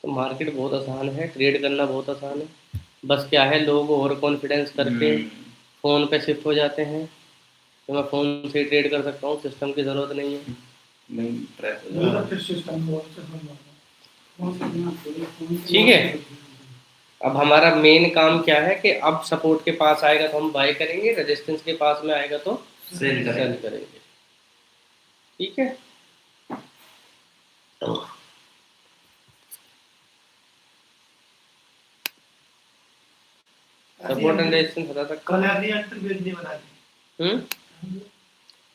तो मार्केट बहुत आसान है, ट्रेड करना बहुत आसान है। बस क्या है, लोग ओवर कॉन्फिडेंस करके फ़ोन पे शिफ्ट हो जाते हैं तो मैं फ़ोन से ट्रेड कर सकता हूँ, सिस्टम की ज़रूरत नहीं है। नहीं ट्रैक हो जाता। ठीक है, अब हमारा मेन काम क्या है कि अब सपोर्ट के पास आएगा तो हम बाय करेंगे, रेजिस्टेंस के पास में आएगा तो सेल करेंगे। ठीक है, सपोर्ट एंड रेजिस्टेंस बता सकते हैं।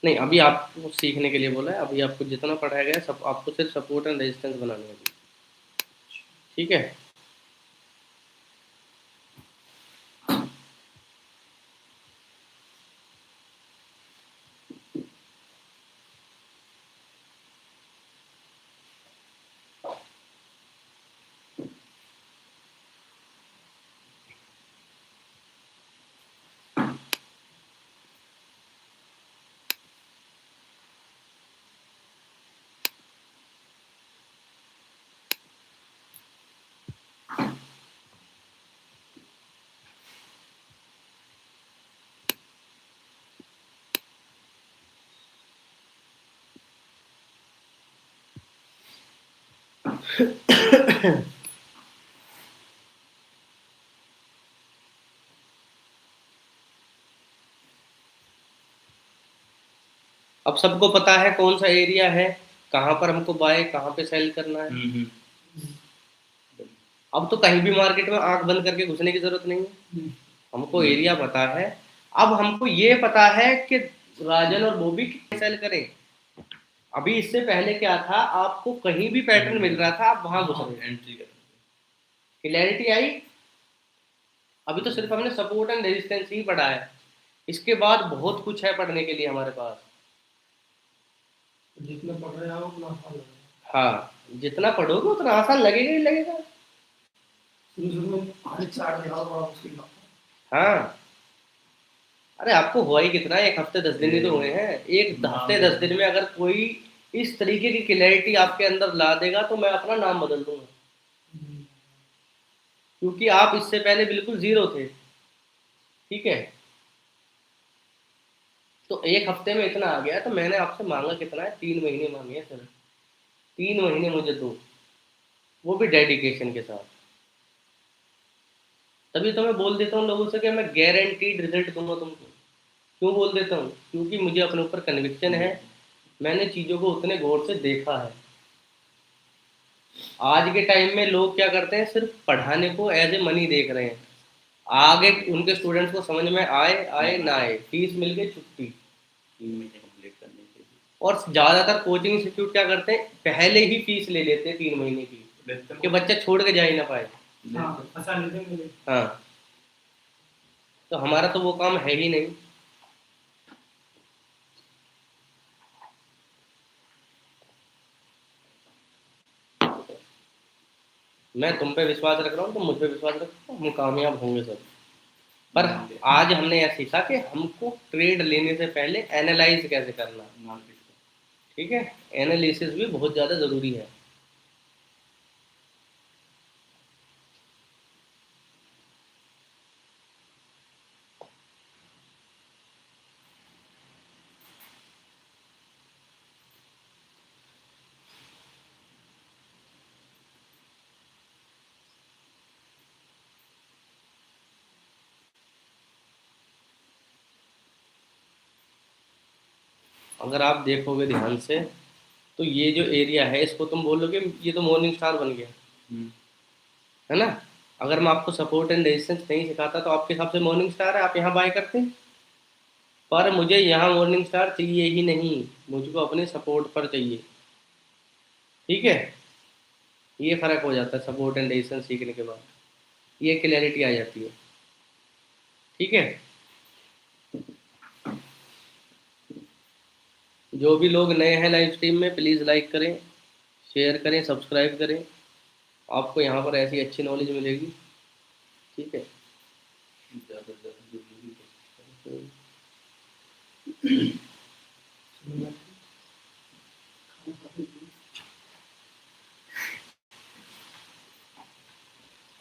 नहीं, अभी आपको सीखने के लिए बोला है, अभी आपको जितना पढ़ाया गया है सब आपको सिर्फ सपोर्ट एंड रेजिस्टेंस बनाने है। ठीक है, अब सबको पता है कौन सा एरिया है, कहाँ पर हमको बाय कहाँ पे सेल करना है। अब तो कहीं भी मार्केट में आंख बंद करके घुसने की जरूरत नहीं है, हमको एरिया पता है। अब हमको ये पता है कि राजन और बॉबी कितने सेल करें। अभी इससे पहले क्या था, आपको कहीं भी पैटर्न मिल रहा था, आप वहां घुस रहे एंट्री कर। क्लैरिटी आई? अभी तो सिर्फ हमने सपोर्ट एंड रेजिस्टेंस ही पढ़ा है, इसके बाद बहुत कुछ है पढ़ने के लिए हमारे पास। जितना पढ़ रहे हो उतना आसान लगेगा। हाँ, जितना पढ़ोगे उतना आसान लगेगा ही लगेगा। हाँ, अरे आपको हुआ ही कितना, एक हफ्ते 10 दिन ही तो हुए हैं। एक हफ्ते 10 दिन में अगर कोई इस तरीके की क्लैरिटी आपके अंदर ला देगा तो मैं अपना नाम बदल दूंगा, क्योंकि आप इससे पहले बिल्कुल जीरो थे। ठीक है, तो एक हफ्ते में इतना आ गया, तो मैंने आपसे मांगा कितना है, 3 महीने मांगे हैं सर। 3 महीने मुझे दो, वो भी डेडिकेशन के साथ। तभी तो मैं बोल देता हूँ लोगों से कि मैं गारंटीड रिजल्ट दूंगा तुमको। क्यों बोल देता हूँ? क्योंकि मुझे अपने ऊपर कन्विक्शन है, मैंने चीज़ों को उतने गौर से देखा है। आज के टाइम में लोग क्या करते हैं, सिर्फ पढ़ाने को एज ए मनी देख रहे हैं। आगे उनके स्टूडेंट्स को समझ में आए आए ना आए, फीस मिल गई छुट्टी 3 महीने कंप्लीट करने के लिए। और ज़्यादातर कोचिंग इंस्टीट्यूट क्या करते हैं, पहले ही फीस ले लेते हैं 3 महीने की, कि बच्चा छोड़ के जा ही ना पाए। हाँ, तो हमारा तो वो काम है ही नहीं। मैं तुम पे विश्वास रख रहा हूँ, तुम मुझ पे विश्वास रखो, हम कामयाब होंगे सब। पर आज हमने यह सीखा कि हमको ट्रेड लेने से पहले एनालाइज कैसे करना है मार्केट को। ठीक है, एनालिसिस भी बहुत ज़्यादा ज़रूरी है। अगर आप देखोगे ध्यान से तो ये जो एरिया है इसको तुम बोलोगे ये तो मॉर्निंग स्टार बन गया, है ना। अगर मैं आपको सपोर्ट एंड रेजिस्टेंस नहीं सिखाता तो आपके हिसाब से मॉर्निंग स्टार है, आप यहाँ बाय करते। पर मुझे यहाँ मॉर्निंग स्टार चाहिए ही नहीं, मुझको अपने सपोर्ट पर चाहिए। ठीक है, ये फ़र्क हो जाता है सपोर्ट एंड रेजिस्टेंस सीखने के बाद, ये क्लैरिटी आ जाती है। ठीक है, जो भी लोग नए हैं लाइव स्ट्रीम में प्लीज़ लाइक करें, शेयर करें, सब्सक्राइब करें, आपको यहाँ पर ऐसी अच्छी नॉलेज मिलेगी। ठीक है,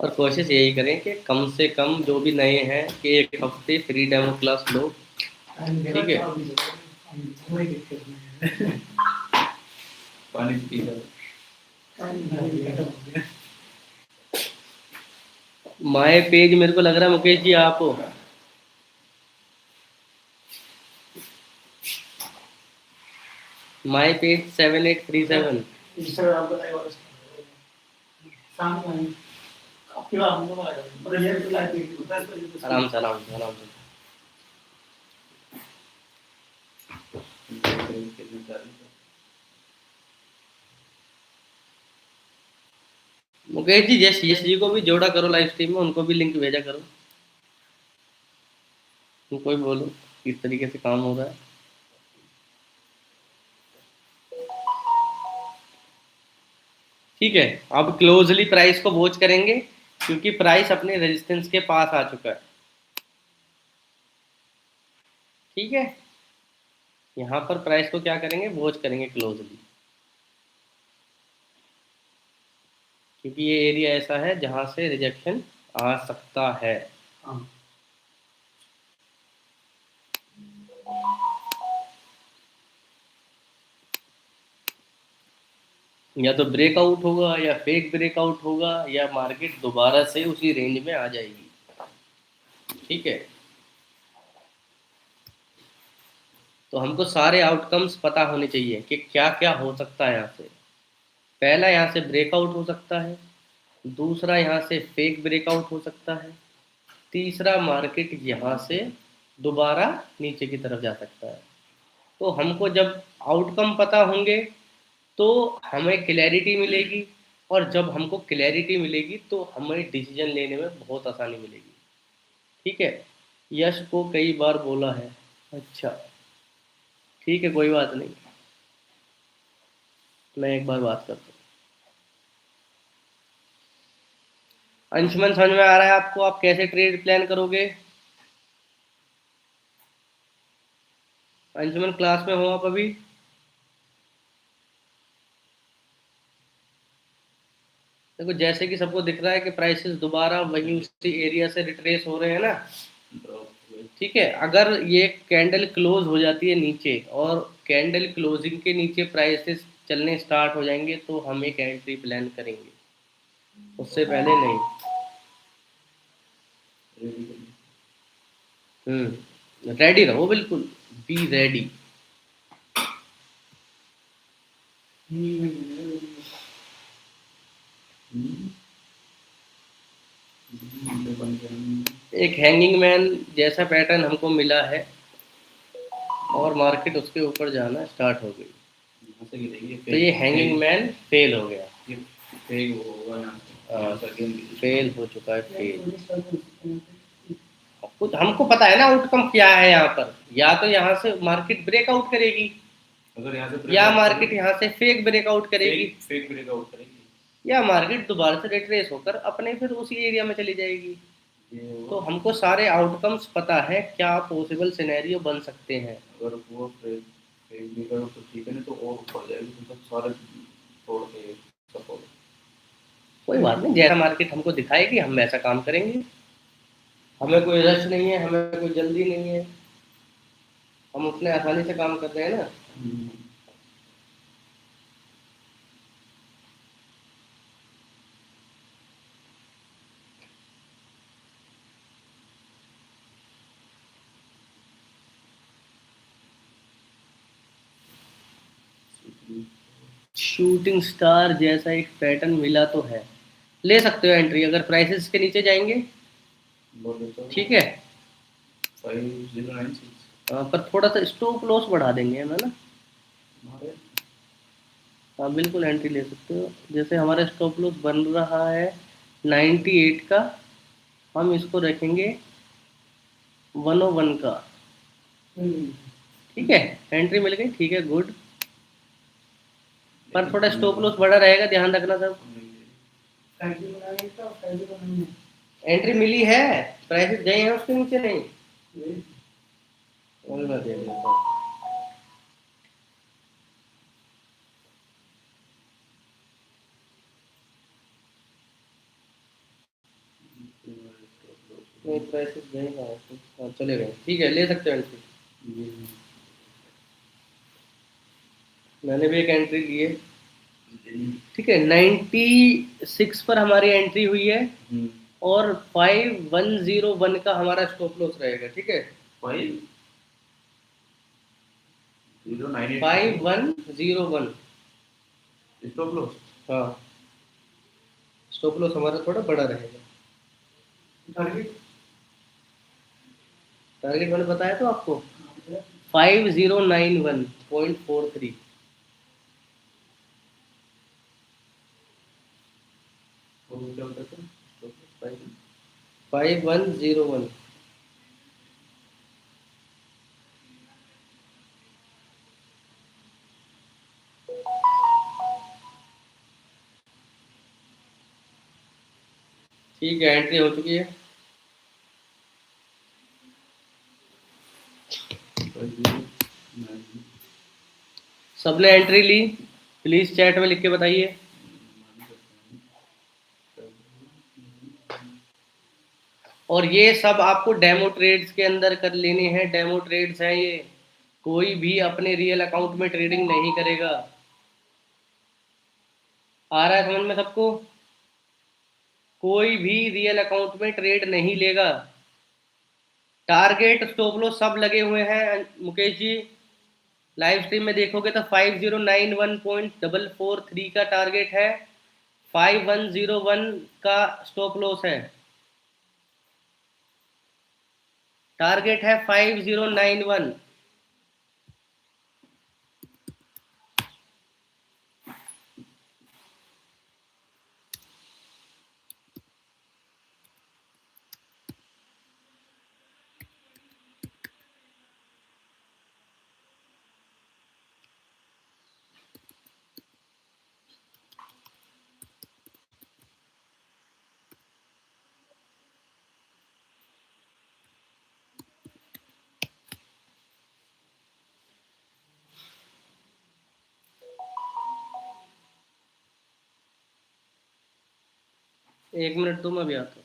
और कोशिश यही करें कि कम से कम जो भी नए हैं कि एक हफ्ते फ्री डेमो क्लास लो, ठीक है। पानी पी लो। माय पेज मेरे को लग रहा है मुकेश जी आप हो। My page 7837। आराम से आराम से आराम से। मुकेश जी यश जी को भी जोड़ा करो लाइव स्ट्रीम में, उनको भी लिंक भेजा करो, उनको भी बोलो किस तरीके से काम हो रहा है। ठीक है, अब क्लोजली प्राइस को वॉच करेंगे क्योंकि प्राइस अपने रेजिस्टेंस के पास आ चुका है। ठीक है, यहाँ पर प्राइस को क्या करेंगे, वॉच करेंगे क्लोजली, क्योंकि ये एरिया ऐसा है जहां से रिजेक्शन आ सकता है। या तो ब्रेकआउट होगा या फेक ब्रेकआउट होगा या मार्केट दोबारा से उसी रेंज में आ जाएगी। ठीक है, तो हमको सारे आउटकम्स पता होने चाहिए कि क्या क्या हो सकता है यहाँ से। पहला यहाँ से ब्रेकआउट हो सकता है, दूसरा यहाँ से फेक ब्रेकआउट हो सकता है, तीसरा मार्केट यहाँ से दोबारा नीचे की तरफ जा सकता है। तो हमको जब आउटकम पता होंगे तो हमें क्लैरिटी मिलेगी, और जब हमको क्लैरिटी मिलेगी तो हमें डिसीजन लेने में बहुत आसानी मिलेगी। ठीक है, यश को कई बार बोला है। अच्छा ठीक है, कोई बात नहीं, मैं एक बार बात करता हूँ। अंशुमन समझ में आ रहा है आपको, आप कैसे ट्रेड प्लान करोगे? अंशुमन क्लास में हो आप अभी? देखो जैसे कि सबको दिख रहा है कि प्राइसेस दोबारा वही उसी एरिया से रिट्रेस हो रहे हैं ना। ठीक है, अगर ये कैंडल क्लोज हो जाती है नीचे और कैंडल क्लोजिंग के नीचे प्राइसेस चलने स्टार्ट हो जाएंगे तो हम एक एंट्री प्लान करेंगे, उससे पहले नहीं। रेडी रहो, बिल्कुल बी रेडी। एक हैंगिंग मैन जैसा पैटर्न हमको मिला है और मार्केट उसके ऊपर जाना स्टार्ट हो गई, तो ये हैंगिंग मैन फेल हो गया। फेल हो चुका है, फेल। कुछ हमको पता है ना आउटकम क्या है यहाँ पर, या तो यहाँ से मार्केट ब्रेकआउट करेगी, अगर यहाँ से या मार्केट यहाँ से फेक ब्रेकआउट करेगी, फेक ब्रेकआउट करेगी, या मार्केट दोबारा से रिट्रेस होकर अपने फिर उसी एरिया में चली जाएगी। तो हमको सारे आउटकम्स पता है, क्या पॉसिबल सिनेरियो बन सकते हैं। अगर वो फेक ब्रेकआउट तो ठीक है, नहीं तो और ऊपर जाएगी तो सारे तोड़ के सपोर्ट। कोई बात नहीं, जैसा मार्केट हमको दिखाएगी हम वैसा काम करेंगे। हमें कोई रश नहीं है, हमें कोई जल्दी नहीं है, हम उतने आसानी से काम कर रहे हैं ना। शूटिंग स्टार जैसा एक पैटर्न मिला तो है, ले सकते हो एंट्री अगर प्राइसेस के नीचे जाएंगे। ठीक है, पर थोड़ा सा स्टॉप लॉस बढ़ा देंगे है ना। हाँ बिल्कुल एंट्री ले सकते हो, जैसे हमारा स्टॉप लॉस बन रहा है 98 का, हम इसको रखेंगे 101 का। ठीक है, एंट्री मिल गई, ठीक है गुड, पर थोड़ा स्टॉप लॉस बड़ा रहेगा, ध्यान रखना सब। एंट्री मिली है, प्राइसेस गए हैं उसके नीचे नहीं। मैं दे देता हूँ। नहीं प्राइसेस गए ना, हाँ चले गए, ठीक है ले सकते हो एंट्री। मैंने भी एक एंट्री ली है, ठीक है 96 पर हमारी एंट्री हुई है और 5101 का हमारा स्टॉप लॉस रहेगा, ठीक है 5101 स्टॉप लॉस। हाँ स्टॉप लॉस हमारा थोड़ा बड़ा रहेगा। टारगेट मैंने बताया तो आपको 5091.43। 5101। ठीक है एंट्री हो चुकी है। सबने एंट्री ली, प्लीज चैट में लिख के बताइए। और ये सब आपको डेमो ट्रेड्स के अंदर कर लेने हैं, डेमो ट्रेड्स हैं ये, कोई भी अपने रियल अकाउंट में ट्रेडिंग नहीं करेगा। आ रहा है समझ में सबको? कोई भी रियल अकाउंट में ट्रेड नहीं लेगा। टारगेट स्टॉप लॉस सब लगे हुए हैं मुकेश जी, लाइव स्ट्रीम में देखोगे तो 5091.443 का टारगेट है, 5101 का स्टॉप लॉस है, टारगेट है 5091। एक मिनट दो मैं भी आता हूँ।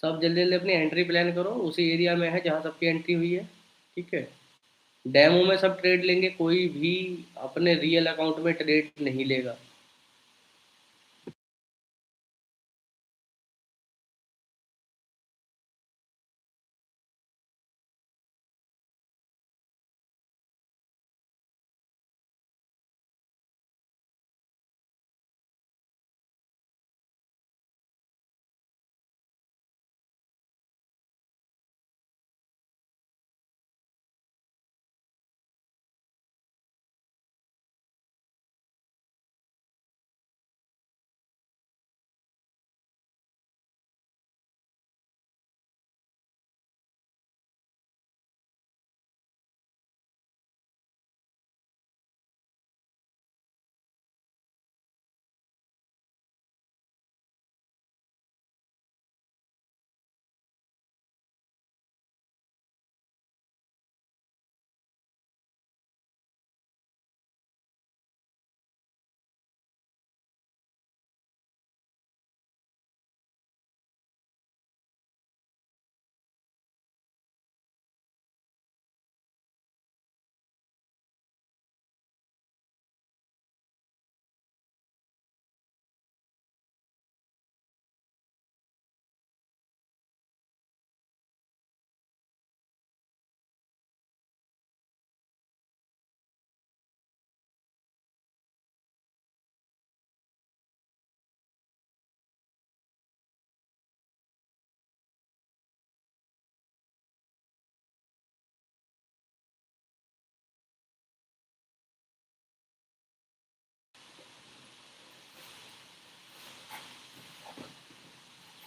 सब जल्दी जल्दी अपनी एंट्री प्लान करो, उसी एरिया में है जहाँ सबकी एंट्री हुई है, ठीक है। डेमो में सब ट्रेड लेंगे, कोई भी अपने रियल अकाउंट में ट्रेड नहीं लेगा।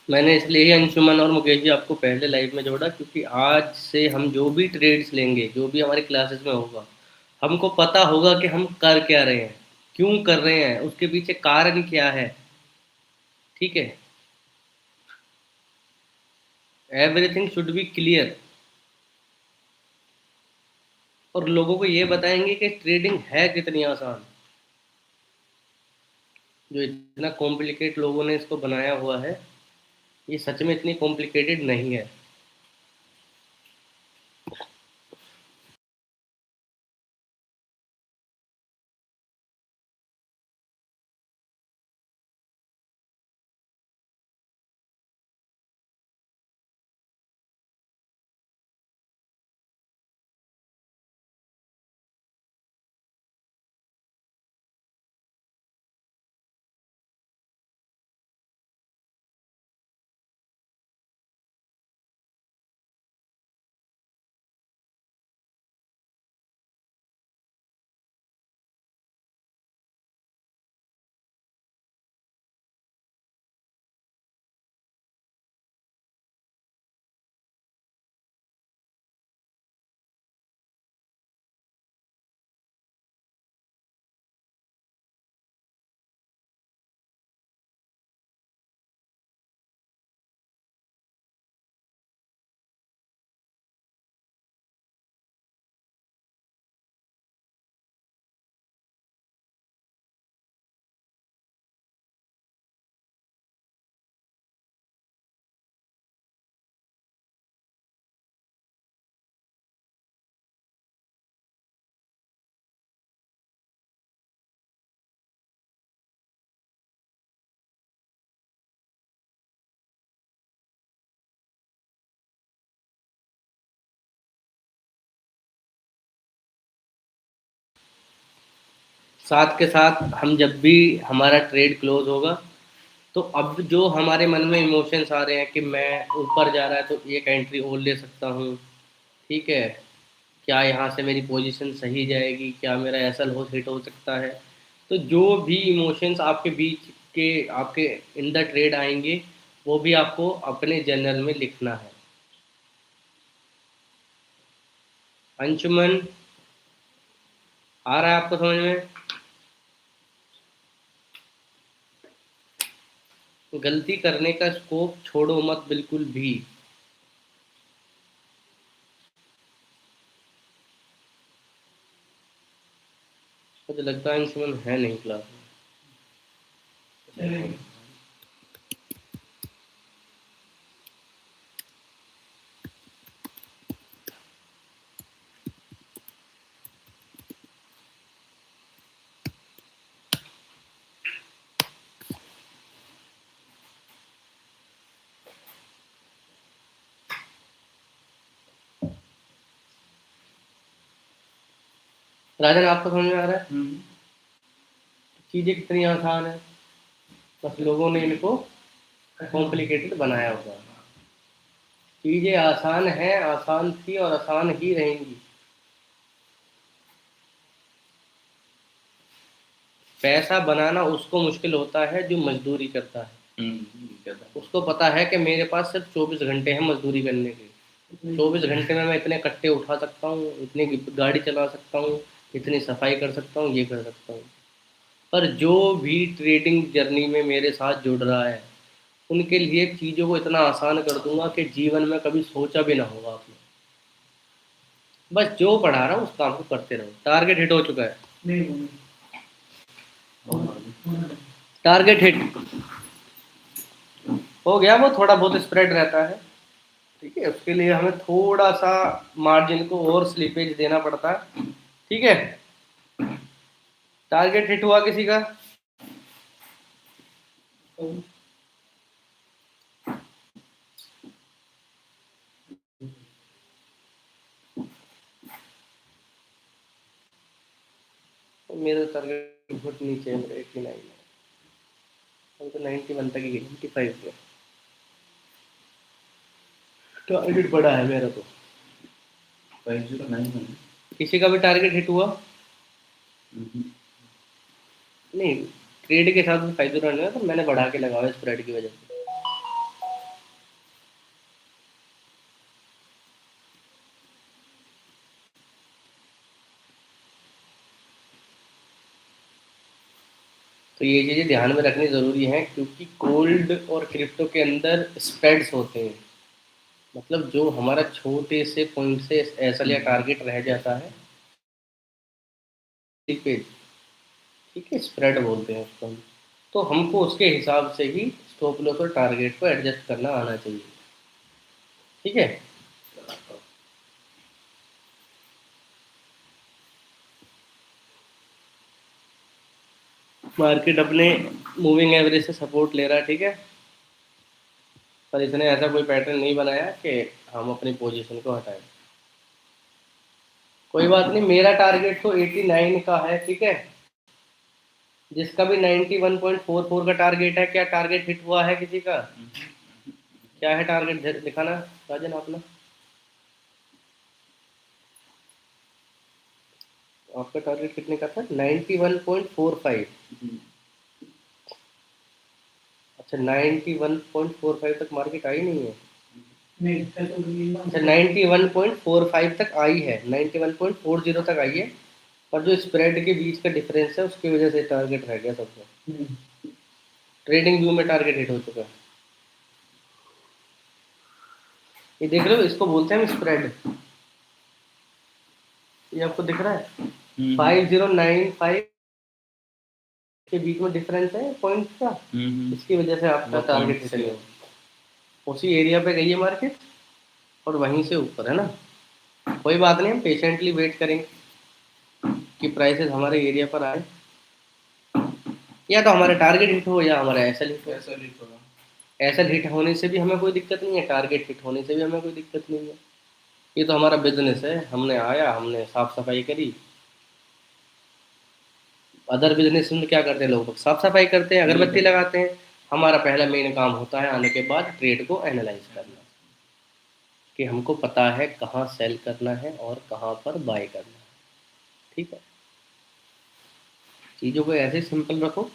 मैंने इसलिए ही अंशुमन और मुकेश जी आपको पहले लाइव में जोड़ा, क्योंकि आज से हम जो भी ट्रेड्स लेंगे, जो भी हमारी क्लासेस में होगा, हमको पता होगा कि हम कर क्या रहे हैं, क्यों कर रहे हैं, उसके पीछे कारण क्या है, ठीक है। Everything should be clear. और लोगों को ये बताएंगे कि ट्रेडिंग है कितनी आसान, जो इतना कॉम्प्लिकेट लोगों ने इसको बनाया हुआ है, ये सच में इतनी कॉम्प्लिकेटेड नहीं है। साथ के साथ हम जब भी हमारा ट्रेड क्लोज होगा, तो अब जो हमारे मन में इमोशंस आ रहे हैं कि मैं ऊपर जा रहा है तो एक एंट्री और ले सकता हूँ, ठीक है, क्या यहाँ से मेरी पोजीशन सही जाएगी, क्या मेरा ऐसा लॉस हिट हो सकता है। तो जो भी इमोशंस आपके बीच के आपके इन द ट्रेड आएंगे, वो भी आपको अपने जर्नल में लिखना है। अंशुमन, आ रहा है आपको समझ में? गलती करने का स्कोप छोड़ो मत बिल्कुल भी। मुझे लगता है अंशुमन है नहीं क्लास में। राजन, आपको समझ में आ रहा है? चीज़ें कितनी आसान है, बस लोगों ने इनको कॉम्प्लिकेटेड बनाया हुआ है। चीज़ें आसान हैं, आसान थी और आसान ही रहेंगी। पैसा बनाना उसको मुश्किल होता है जो मजदूरी करता है। उसको पता है कि मेरे पास सिर्फ 24 घंटे हैं मजदूरी करने के। 24 घंटे में मैं इतने कट्टे उठा सकता हूँ, इतनी गाड़ी चला सकता हूँ, इतनी सफाई कर सकता हूँ, ये कर सकता हूँ। पर जो भी ट्रेडिंग जर्नी में मेरे साथ जुड़ रहा है, उनके लिए चीज़ों को इतना आसान कर दूंगा कि जीवन में कभी सोचा भी ना होगा आपने। बस जो पढ़ा रहा हूँ उस काम को करते रहो। टारगेट हिट हो चुका है। टारगेट हिट हो गया। वो थोड़ा बहुत स्प्रेड रहता है, ठीक है, उसके लिए हमें थोड़ा सा मार्जिन को और स्लीपेज देना पड़ता है, ठीक है। टारगेट हिट हुआ किसी का? मेरा टारगेट बहुत नीचे है, मेरा 89 है। हम तो 91 तक ही गए, 95 पे। टारगेट बड़ा है मेरा तो। 509 किसी का भी टारगेट हिट हुआ? नहीं, ट्रेड के साथ फायदा रहने है, तो मैंने बढ़ा के लगाया स्प्रेड की वजह से। तो ये चीज़ें ध्यान में रखनी ज़रूरी है, क्योंकि गोल्ड और क्रिप्टो के अंदर स्प्रेड्स होते हैं। मतलब जो हमारा छोटे से पॉइंट से ऐसा लिया टारगेट रह जाता है, ठीक है, स्प्रेड बोलते हैं उसको हम। तो हमको उसके हिसाब से ही स्टॉप लॉस और टारगेट को एडजस्ट करना आना चाहिए, ठीक है। मार्केट अपने मूविंग एवरेज से सपोर्ट ले रहा है, ठीक है, पर इसने ऐसा कोई पैटर्न नहीं बनाया कि हम अपनी पोजीशन को हटाएं। कोई बात नहीं, मेरा टारगेट तो 89 का है, ठीक है, जिसका भी 91.44 का टारगेट है। क्या टारगेट हिट हुआ है किसी का? क्या है टारगेट, दिखाना राजन अपना। आपका टारगेट कितने का था? 91.45। अच्छा, 91.45 तक मार्केट आई नहीं है? अच्छा, 91.45 तक आई है, 91.40 तक आई है, पर जो स्प्रेड के बीच का डिफरेंस है उसकी वजह से टारगेट रह गया सबसे। ट्रेडिंग व्यू में टारगेट हिट हो चुका है। ये देख रहे हो, इसको बोलते हैं स्प्रेड। ये आपको दिख रहा है 5095 के बीच में डिफरेंस है पॉइंट का, इसकी वजह से आपका टारगेट हिट नहीं हो। उसी एरिया पे गई है मार्केट और वहीं से ऊपर है ना। कोई बात नहीं, हम पेशेंटली वेट करेंगे कि प्राइसेस हमारे एरिया पर आए, या तो हमारा टारगेट हिट हो या हमारा एसएल हिट हो। एसएल हिट होने से भी हमें कोई दिक्कत नहीं है, टारगेट हिट होने से भी हमें कोई दिक्कत नहीं है। ये तो हमारा बिजनेस है, हमने आया, हमने साफ सफाई करी। अदर बिजनेस में क्या करते हैं लोग? साफ सफाई करते हैं, अगरबत्ती लगाते हैं। हमारा पहला मेन काम होता है आने के बाद ट्रेड को एनालाइज करना, कि हमको पता है कहाँ सेल करना है और कहाँ पर बाय करना है, ठीक है। चीज़ों को ऐसे सिंपल रखो।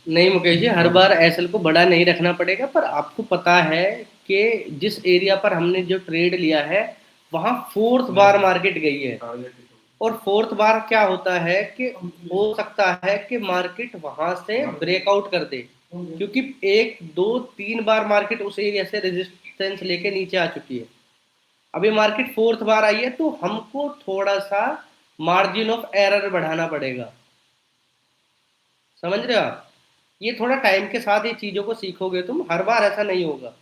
नहीं मुकेश जी, हर बार एसएल को बड़ा नहीं रखना पड़ेगा, पर आपको पता है कि जिस एरिया पर हमने जो ट्रेड लिया है वहां फोर्थ बार मार्केट गई है, और फोर्थ बार क्या होता है कि हो सकता है कि मार्केट वहां से ब्रेकआउट कर दे, क्योंकि 1 2 3 बार मार्केट उस एरिया से रेजिस्टेंस लेके नीचे आ चुकी है। अभी मार्केट फोर्थ बार आई है, तो हमको थोड़ा सा मार्जिन ऑफ एरर बढ़ाना पड़ेगा, समझ रहे हो आप? ये थोड़ा टाइम के साथ ये चीजों को सीखोगे तुम, हर बार ऐसा नहीं होगा।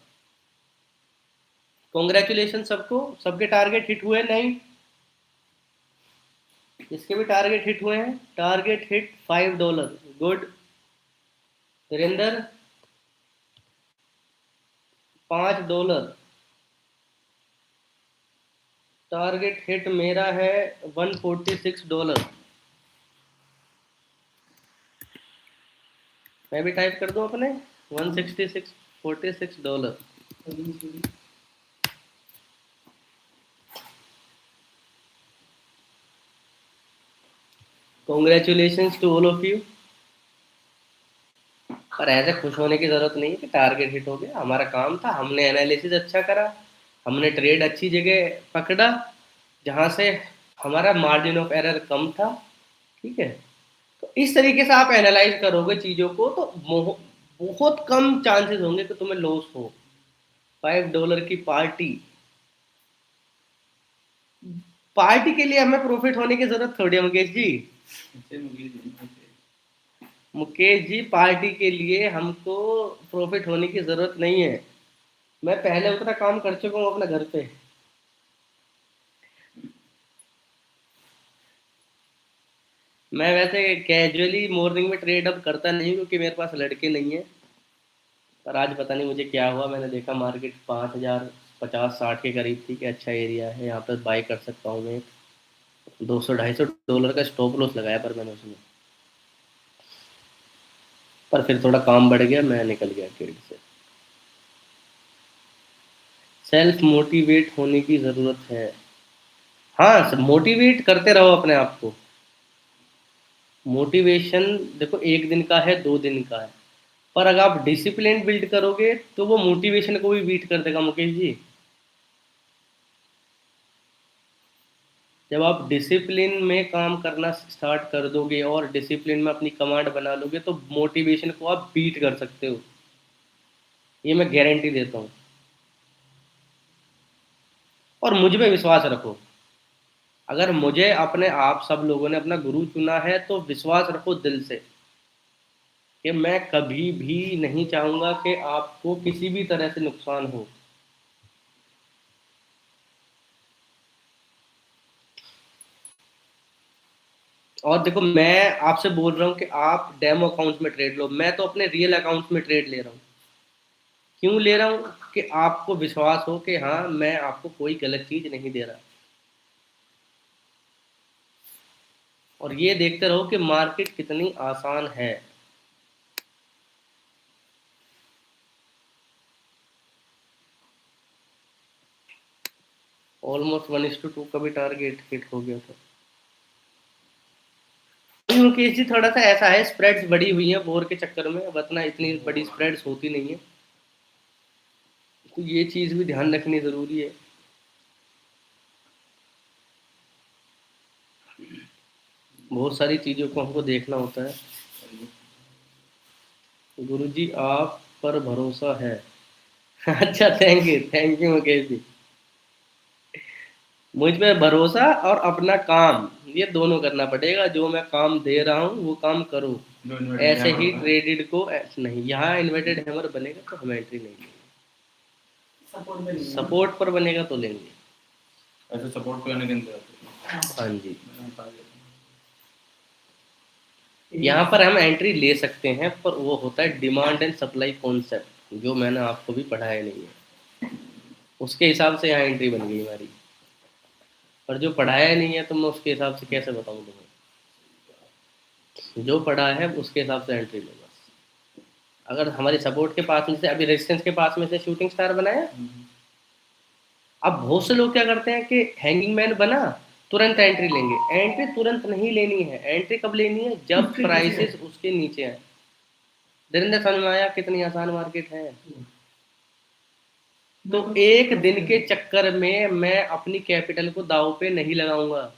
कॉन्ग्रेचुलेशन सबको, सबके टारगेट हिट हुए नहीं? इसके भी टारगेट हिट हुए हैं, target hit $5। Good. Virendra $5, target hit मेरा है $146। मैं भी टाइप कर दूं अपने 166.46। Congratulation to all of you. पर ऐसे खुश होने की जरूरत नहीं है कि टारगेट हिट हो गया, हमारा काम था, हमने एनालिसिस अच्छा करा, हमने ट्रेड अच्छी जगह पकड़ा जहां से हमारा मार्जिन ऑफ एरर कम था, ठीक है। तो इस तरीके से आप एनालाइज करोगे चीजों को तो बहुत कम चांसेस होंगे कि तुम्हें लॉस हो। $5 की पार्टी, पार्टी के लिए हमें प्रॉफिट होने की जरूरत थोड़ी है मुकेश जी। मुकेश जी, पार्टी के लिए हमको प्रॉफिट होने की जरूरत नहीं है। मैं पहले उतना काम कर चुका हूँ अपने घर पे। मैं वैसे कैजुअली मॉर्निंग में ट्रेड अब करता नहीं हूँ, क्योंकि मेरे पास लड़के नहीं है। पर आज पता नहीं मुझे क्या हुआ, मैंने देखा मार्केट 5050 60 के करीब थी कि अच्छा एरिया है, यहाँ पर बाई कर सकता हूँ मैं। $200-250 का स्टॉप लॉस लगाया पर मैंने उसमें, पर फिर थोड़ा काम बढ़ गया, मैं निकल गया ट्रेड से। सेल्फ मोटिवेट होने की ज़रूरत है। हाँ, मोटिवेट करते रहो अपने आप को। मोटिवेशन देखो 1 दिन का है, 2 दिन का है, पर अगर आप डिसिप्लिन बिल्ड करोगे तो वो मोटिवेशन को भी बीट कर देगा मुकेश जी। जब आप डिसिप्लिन में काम करना स्टार्ट कर दोगे और डिसिप्लिन में अपनी कमांड बना लोगे तो मोटिवेशन को आप बीट कर सकते हो, ये मैं गारंटी देता हूँ। और मुझ में विश्वास रखो, अगर मुझे अपने आप सब लोगों ने अपना गुरु चुना है तो विश्वास रखो दिल से कि मैं कभी भी नहीं चाहूँगा कि आपको किसी भी तरह से नुकसान हो। और देखो मैं आपसे बोल रहा हूँ कि आप डेमो अकाउंट्स में ट्रेड लो, मैं तो अपने रियल अकाउंट्स में ट्रेड ले रहा हूँ। क्यों ले रहा हूँ? कि आपको विश्वास हो कि हाँ मैं आपको कोई गलत चीज़ नहीं दे रहा, और ये देखते रहो कि मार्केट कितनी आसान है। ऑलमोस्ट 1:2 का भी टारगेट हिट हो गया था। मुकेश जी थोड़ा सा ऐसा है, स्प्रेड्स बड़ी हुई हैं बोर के चक्कर में, वरना इतनी बड़ी स्प्रेड्स होती नहीं है, तो ये चीज़ भी ध्यान रखनी ज़रूरी है। बहुत सारी चीज़ों को हमको देखना होता है। गुरुजी आप पर भरोसा है। अच्छा, थैंक यू मुकेश जी। मुझ पे भरोसा और अपना काम, ये दोनों करना पड़ेगा। जो मैं काम दे रहा हूँ वो काम करो, ऐसे ही ट्रेडेड को नहीं। यहाँ इन्वर्टेड हैमर बनेगा तो हम एंट्री नहीं लेंगे, सपोर्ट पर बनेगा तो लेंगे। ऐसे सपोर्ट करने के अंदर हाँ जी, यहाँ पर हम एंट्री ले सकते हैं, पर वो होता है डिमांड एंड सप्लाई कॉन्सेप्ट, जो मैंने आपको भी पढ़ाया नहीं है, उसके हिसाब से यहाँ एंट्री बन गई हमारी। पर जो पढ़ाया नहीं है तो मैं उसके हिसाब से कैसे बताऊँ तुम्हें? जो पढ़ा है उसके हिसाब से एंट्री लो बस। अगर हमारे सपोर्ट के पास में से, अभी रेजिस्टेंस के पास में से शूटिंग स्टार बनाया, अब बहुत से लोग क्या करते हैं कि हैंगिंग मैन बना तुरंत एंट्री लेंगे। एंट्री तुरंत नहीं लेनी है, एंट्री कब लेनी है? जब प्राइसेस उसके नीचे आए। दरिंदर समझ में आया कितनी आसान मार्केट है? तो एक दिन के चक्कर में मैं अपनी कैपिटल को दांव पे नहीं लगाऊंगा।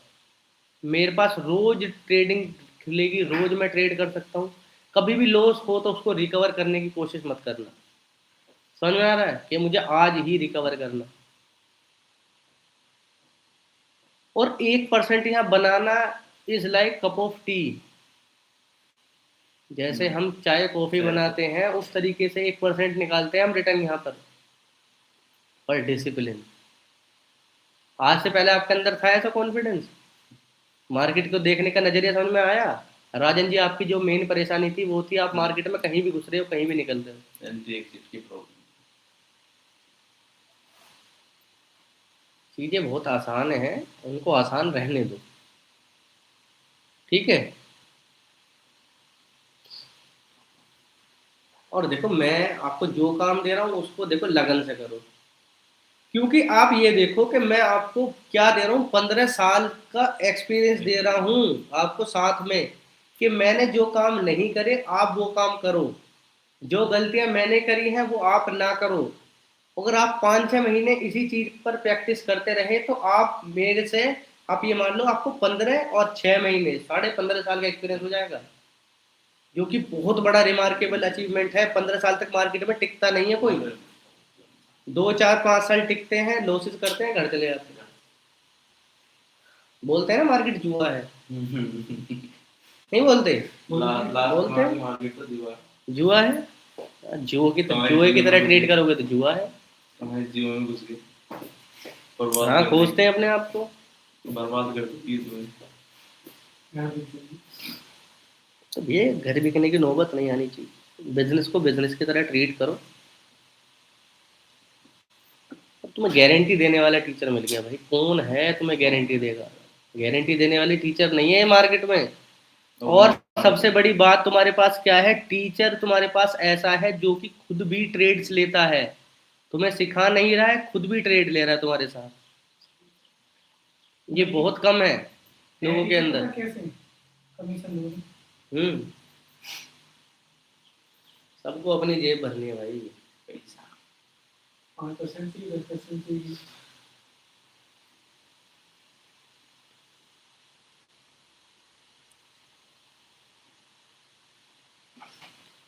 मेरे पास रोज ट्रेडिंग खुलेगी, रोज मैं ट्रेड कर सकता हूँ। कभी भी लॉस हो तो उसको रिकवर करने की कोशिश मत करना। समझ में आ रहा है कि मुझे आज ही रिकवर करना, और 1% यहाँ बनाना is like cup of tea. जैसे हम चाय कॉफी बनाते हैं उस तरीके से 1% निकालते हैं हम रिटर्न यहाँ पर डिसिप्लिन। आज से पहले आपके अंदर था ऐसा कॉन्फिडेंस? मार्केट को देखने का नजरिया समझ में आया? राजन जी, आपकी जो मेन परेशानी थी वो थी आप मार्केट में कहीं भी घुस रहे हो, कहीं भी निकल रहे हो। एंट्री एग्जिट की प्रॉब्लम। चीजें बहुत आसान है, उनको आसान रहने दो, ठीक है? और देखो मैं आपको जो काम दे रहा हूँ उसको देखो लगन से करो, क्योंकि आप ये देखो कि मैं आपको क्या दे रहा हूँ, 15 साल का एक्सपीरियंस दे रहा हूँ आपको साथ में, कि मैंने जो काम नहीं करे आप वो काम करो, जो गलतियां मैंने करी हैं वो आप ना करो। अगर आप 5-6 महीने इसी चीज पर प्रैक्टिस करते रहे तो आप मेरे से, आप ये मान लो आपको 15 और 6 महीने 15.5 साल का एक्सपीरियंस हो जाएगा, जो कि बहुत बड़ा रिमार्केबल अचीवमेंट है। 15 साल तक मार्केट में टिकता नहीं है कोई, 2 4 5 साल टिकते हैं, लॉसेस करते हैं, घर चले जाते हैं। बोलते हैं ना मार्केट जुआ है, नहीं बोलते? बोलते हैं मार्केट तो दीवार जुआ है। जुए की तरह ट्रीट करोगे तो जुआ है। हमारे जीवन में घुस गए, हाँ, खोजते हैं अपने आप को, बर्बाद कर दी तुम्हें। तो ये घर बिकने की नौबत नहीं आनी चाहिए। बिजनेस को बिजनेस की तरह ट्रीट करो। अब तुम्हें गारंटी देने वाला टीचर मिल गया भाई, कौन है तुम्हें गारंटी देगा? गारंटी देने वाली टीचर नहीं है मार्केट में। तो और सबसे बड़ी बात तुम्हारे पास क्या है, टीचर तुम्हारे पास ऐसा है जो कि खुद भी ट्रेड्स लेता है, तुम्हें सिखा नहीं रहा है, खुद भी ट्रेड ले रहा है तुम्हारे साथ। ये बहुत कम है लोगों के अंदर। कैसे कमीशन लोगे? हम्म सबको अपनी जेब भरनी है भाई। पैसा 5% की 10% की।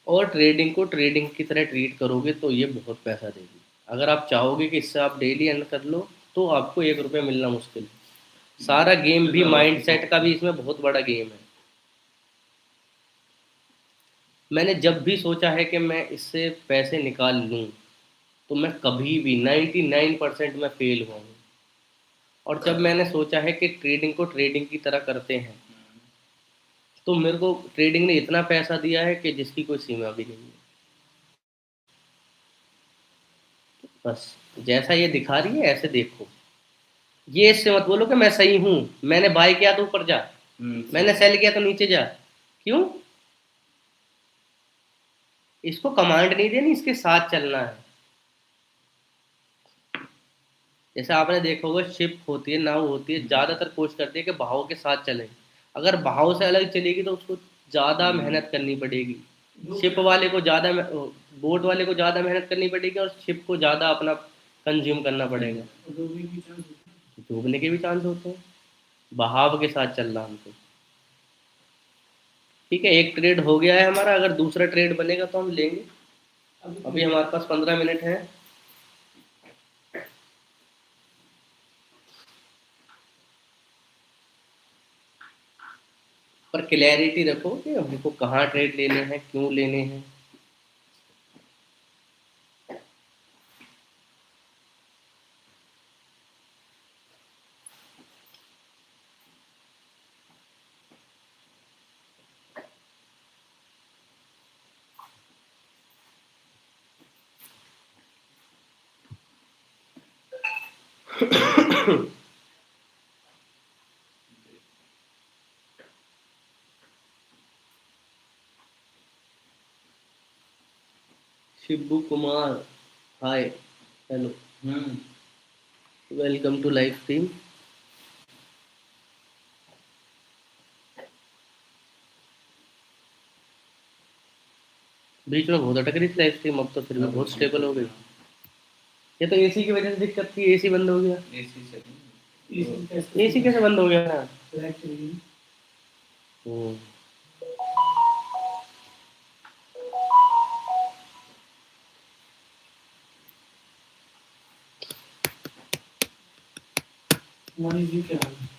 और ट्रेडिंग को ट्रेडिंग की तरह ट्रीट करोगे तो ये बहुत पैसा देगी। अगर आप चाहोगे कि इससे आप डेली अर्न कर लो तो आपको 1 रुपया मिलना मुश्किल है। सारा गेम भी माइंड सेट का भी इसमें बहुत बड़ा गेम है। मैंने जब भी सोचा है कि मैं इससे पैसे निकाल लूँ तो मैं कभी भी 99% में फेल हुआ हूँ। और जब मैंने सोचा है कि ट्रेडिंग को ट्रेडिंग की तरह करते हैं तो मेरे को ट्रेडिंग ने इतना पैसा दिया है कि जिसकी कोई सीमा भी नहीं है। बस जैसा ये दिखा रही है ऐसे देखो। ये इससे मत बोलो कि मैं सही हूँ, मैंने बाय किया तो ऊपर जा, मैंने सेल किया तो नीचे जा। क्यों? इसको कमांड नहीं देनी, इसके साथ चलना है। जैसे आपने देखा होगा शिप होती है, नाव होती है, ज़्यादातर कोशिश करती है कि बहाव के साथ चले। अगर बहाव से अलग चलेगी तो उसको ज़्यादा मेहनत करनी पड़ेगी। शिप वाले को ज़्यादा, बोट वाले को ज़्यादा मेहनत करनी पड़ेगी और शिप को ज़्यादा अपना कंज्यूम करना पड़ेगा। डूबने की चांस होता डूबने के भी चांस होते हैं। बहाव के साथ चलना हमको। ठीक है, एक ट्रेड हो गया है हमारा, अगर दूसरा ट्रेड बनेगा तो हम लेंगे। है। अभी हमारे पास 15 मिनट है। पर क्लैरिटी रखो कि हमको कहाँ ट्रेड लेने हैं, क्यों लेने हैं। Shibu Kumar, hi, hello, welcome to live stream. बीच में बहुत अटक रही थी लाइव स्ट्रीम, अब तो फिर भी बहुत स्टेबल हो गई। ये तो एसी की वजह से दिक्कत थी, एसी बंद हो गया। एसी से एसी कैसे बंद हो गया? लाइट चली गई। हम्म, मनीष जी क्या हाल है?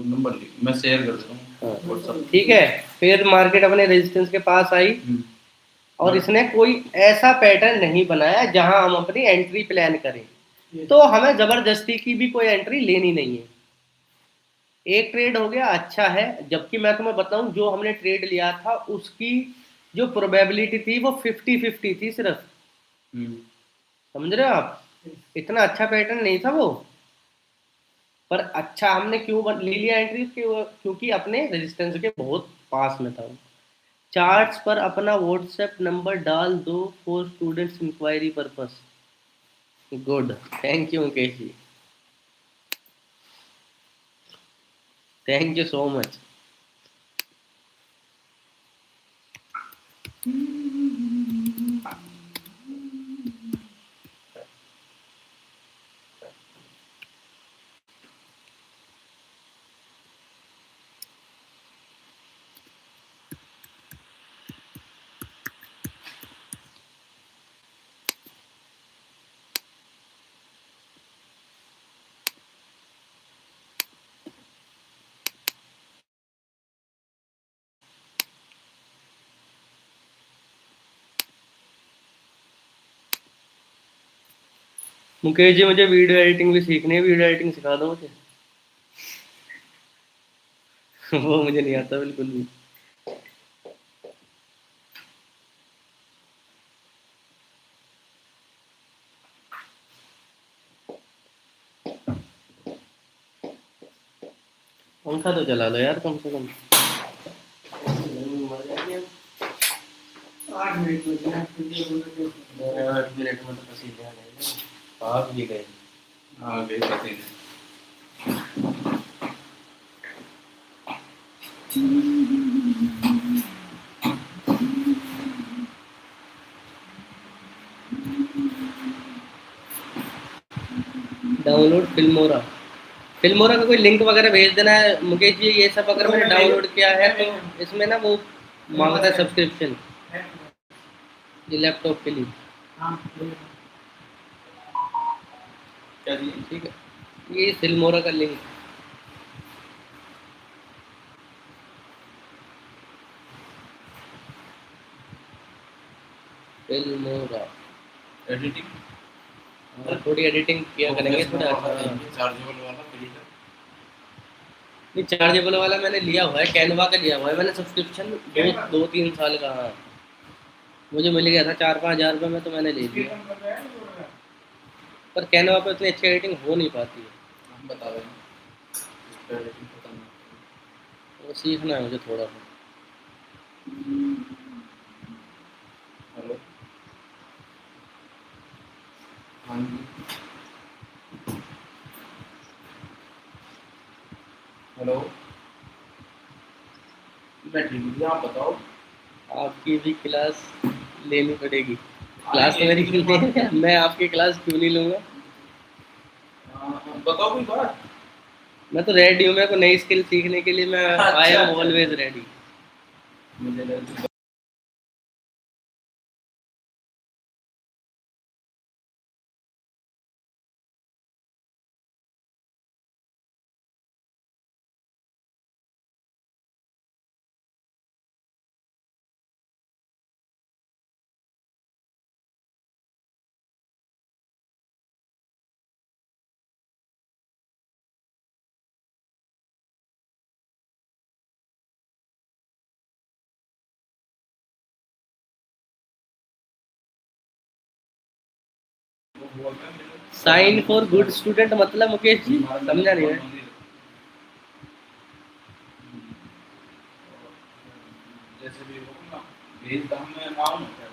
नंबर मैं शेयर कर देता हूँ हाँ, व्हाट्सएप। ठीक है। फिर मार्केट अपने रेजिस्टेंस के पास आई और इसने कोई ऐसा पैटर्न नहीं बनाया जहां हम अपनी एंट्री प्लान करें, तो हमें जबरदस्ती की भी कोई एंट्री लेनी नहीं है। एक ट्रेड हो गया, अच्छा है। जबकि मैं तुम्हें बताऊं, जो हमने ट्रेड लिया था उसकी जो प्रोबेबिलिटी थी वो 50-50 थी सिर्फ। समझ रहे हो आप? इतना अच्छा पैटर्न नहीं था वो। पर अच्छा हमने क्यों ले लिया एंट्री? क्योंकि अपने रेजिस्टेंस के बहुत पास में था वो। चार्ट्स पर अपना व्हाट्सएप नंबर डाल दो for students inquiry purpose. Good, thank you Mukesh ji, thank you so much. Mukesh ji, मुझे वीडियो एडिटिंग भी सीखनी है, वीडियो एडिटिंग सिखा दो मुझे। वो मुझे नहीं आता बिल्कुल भी। पंखा तो चला लो यार कम से कम। 8 मिनट में गया, फिर ये बोला कि 8 मिनट में तो पसीने आ गए, आप भी गए। हाँ गए पते हैं। Download Filmora. फिल्मोरा का कोई लिंक वगैरह भेज देना है मुकेश जी। ये सब अगर मैंने डाउनलोड किया है तो इसमें ना वो मांगता है सब्सक्रिप्शन, ये लैपटॉप के लिए। हाँ, क्या चाहिए? ठीक है, ये फिल्मोरा का लिंक। फिल्मोरा एडिटिंग थोड़ी एडिटिंग किया करेंगे थोड़ा अच्छा। चार्जेबल वाला प्रिंटर। नहीं, चार्जेबल वाला मैंने लिया हुआ है, कैनवा का लिया हुआ है मैंने सब्सक्रिप्शन, 2-3 साल का। हाँ, मुझे मिल गया था 4-5 हज़ार रुपये में, तो मैंने ले लिया। पर कैनवा पे उतनी अच्छी एडिटिंग हो नहीं पाती है। हम बता रहे हैं इस पे एडिटिंग पता नहीं। वो सीखना है मुझे थोड़ा सा। हेलो हाँ जी हेलो मैं ठीक हूँ, आप बताओ। आपकी भी क्लास लेनी पड़ेगी। क्लास तो मेरी क्यों नहीं है? मैं आपकी क्लास क्यों नहीं लूँगा? बताओ कोई बात। मैं तो रेडी हूँ, मेरे को नई स्किल सीखने के लिए। मैं आई अच्छा, एम अच्छा। Always ready. मुझे लगा साइन फॉर गुड स्टूडेंट मतलब मुकेश जी समझा नहीं है। जैसे भी होगा भेज दम में आऊँ क्या?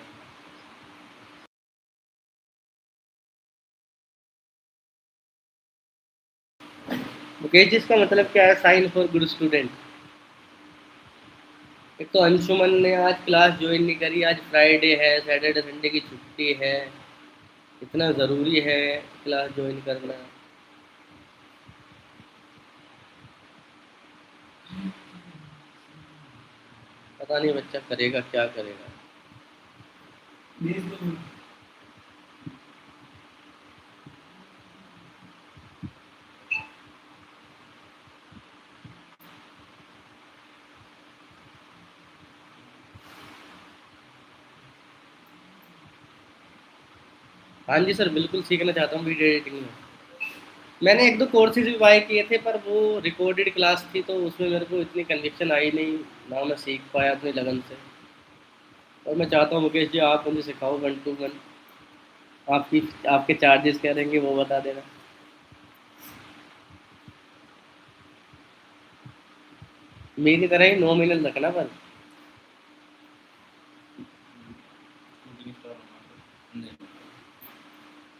मुकेश जी, इसका मतलब क्या है साइन फॉर गुड स्टूडेंट? एक तो अंशुमन ने आज क्लास ज्वाइन नहीं करी, आज फ्राइडे है, सैटरडे संडे की छुट्टी है। इतना ज़रूरी है क्लास ज्वाइन करना? पता नहीं बच्चा करेगा क्या करेगा। भेज दो। हाँ जी सर, बिल्कुल सीखना चाहता हूँ वीडियो एडिटिंग में। मैंने एक दो कोर्सेज भी बाय किए थे, पर वो रिकॉर्डेड क्लास थी तो उसमें मेरे को इतनी कन्विक्शन आई नहीं, ना मैं सीख पाया अपनी लगन से। और मैं चाहता हूँ मुकेश जी आप मुझे सिखाओ 1 to 1। आपकी आपके चार्जेस क्या रहेंगे वो बता देना। मेरी तरह ही नॉमिनल रखना पर। शूटिंग स्टार होना तो नहीं।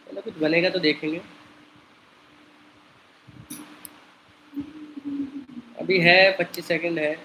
चलो कुछ बनेगा तो देखेंगे। अभी है 25 सेकंड है।